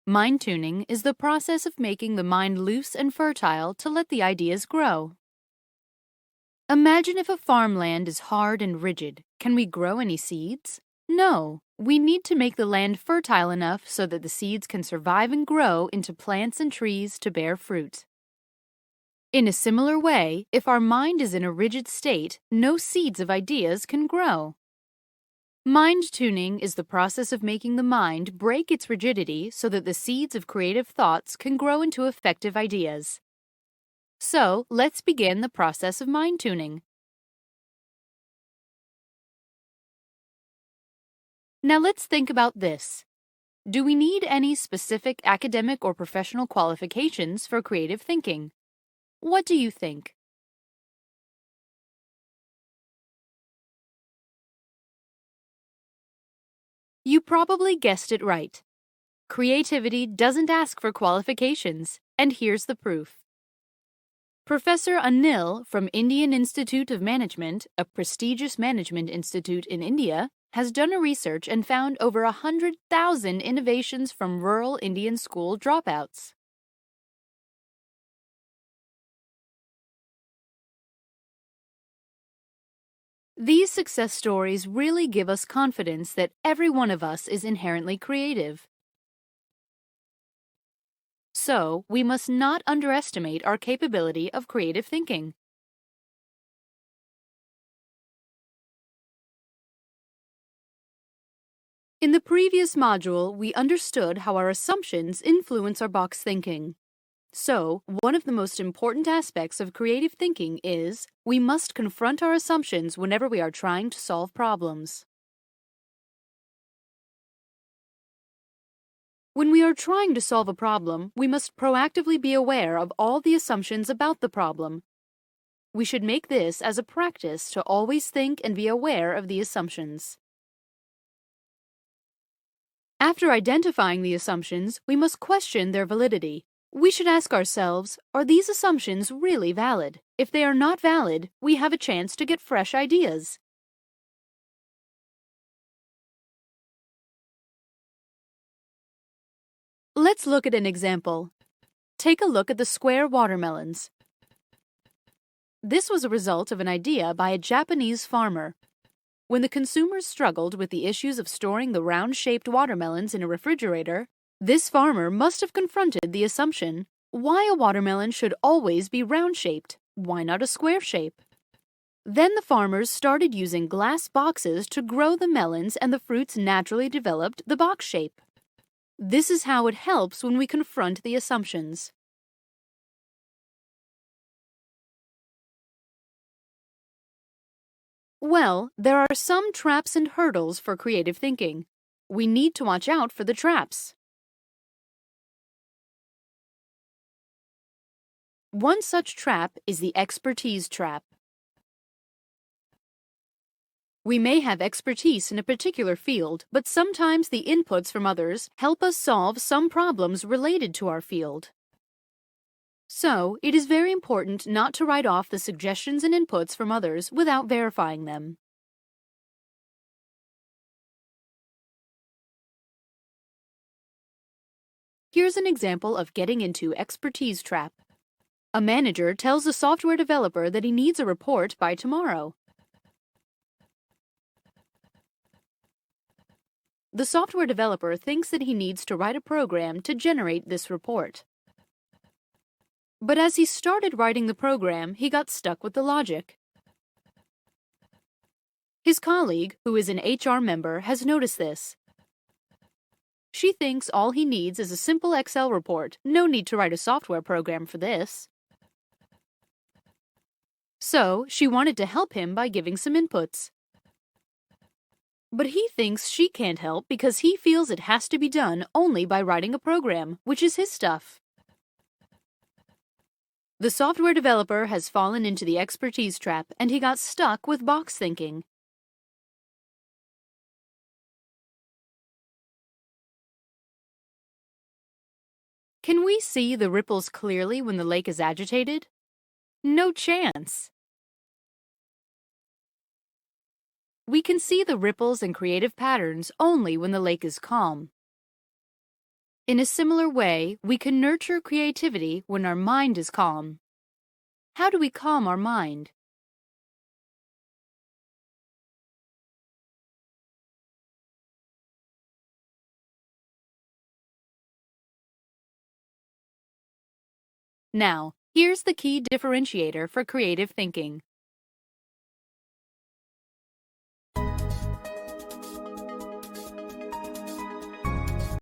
Mind tuning is the process of making the mind loose and fertile to let the ideas grow. Imagine if a farmland is hard and rigid. Can we grow any seeds? No. We need to make the land fertile enough so that the seeds can survive and grow into plants and trees to bear fruit. In a similar way, if our mind is in a rigid state, no seeds of ideas can grow. Mind tuning is the process of making the mind break its rigidity so that the seeds of creative thoughts can grow into effective ideas. So, let's begin the process of mind tuning. Now let's think about this. Do we need any specific academic or professional qualifications for creative thinking? What do you think? You probably guessed it right. Creativity doesn't ask for qualifications, and here's the proof. Professor Anil from Indian Institute of Management, a prestigious management institute in India, has done a research and found over 100,000 innovations from rural Indian school dropouts. These success stories really give us confidence that every one of us is inherently creative. So, we must not underestimate our capability of creative thinking. In the previous module, we understood how our assumptions influence our box thinking. So, one of the most important aspects of creative thinking is we must confront our assumptions whenever we are trying to solve problems. When we are trying to solve a problem, we must proactively be aware of all the assumptions about the problem. We should make this as a practice to always think and be aware of the assumptions. After identifying the assumptions, we must question their validity. We should ask ourselves, are these assumptions really valid? If they are not valid, we have a chance to get fresh ideas. Let's look at an example. Take a look at the square watermelons. This was a result of an idea by a Japanese farmer. When the consumers struggled with the issues of storing the round-shaped watermelons in a refrigerator, this farmer must have confronted the assumption, why a watermelon should always be round-shaped? Why not a square shape? Then the farmers started using glass boxes to grow the melons, and the fruits naturally developed the box shape. This is how it helps when we confront the assumptions. Well, there are some traps and hurdles for creative thinking. We need to watch out for the traps. One such trap is the expertise trap. We may have expertise in a particular field, but sometimes the inputs from others help us solve some problems related to our field. So, it is very important not to write off the suggestions and inputs from others without verifying them. Here's an example of getting into expertise trap. A manager tells a software developer that he needs a report by tomorrow. The software developer thinks that he needs to write a program to generate this report. But as he started writing the program, he got stuck with the logic. His colleague, who is an HR member, has noticed this. She thinks all he needs is a simple Excel report. No need to write a software program for this. So, she wanted to help him by giving some inputs. But he thinks she can't help because he feels it has to be done only by writing a program, which is his stuff. The software developer has fallen into the expertise trap, and he got stuck with box thinking. Can we see the ripples clearly when the lake is agitated? No chance. We can see the ripples and creative patterns only when the lake is calm. In a similar way, we can nurture creativity when our mind is calm. How do we calm our mind? Now, here's the key differentiator for creative thinking.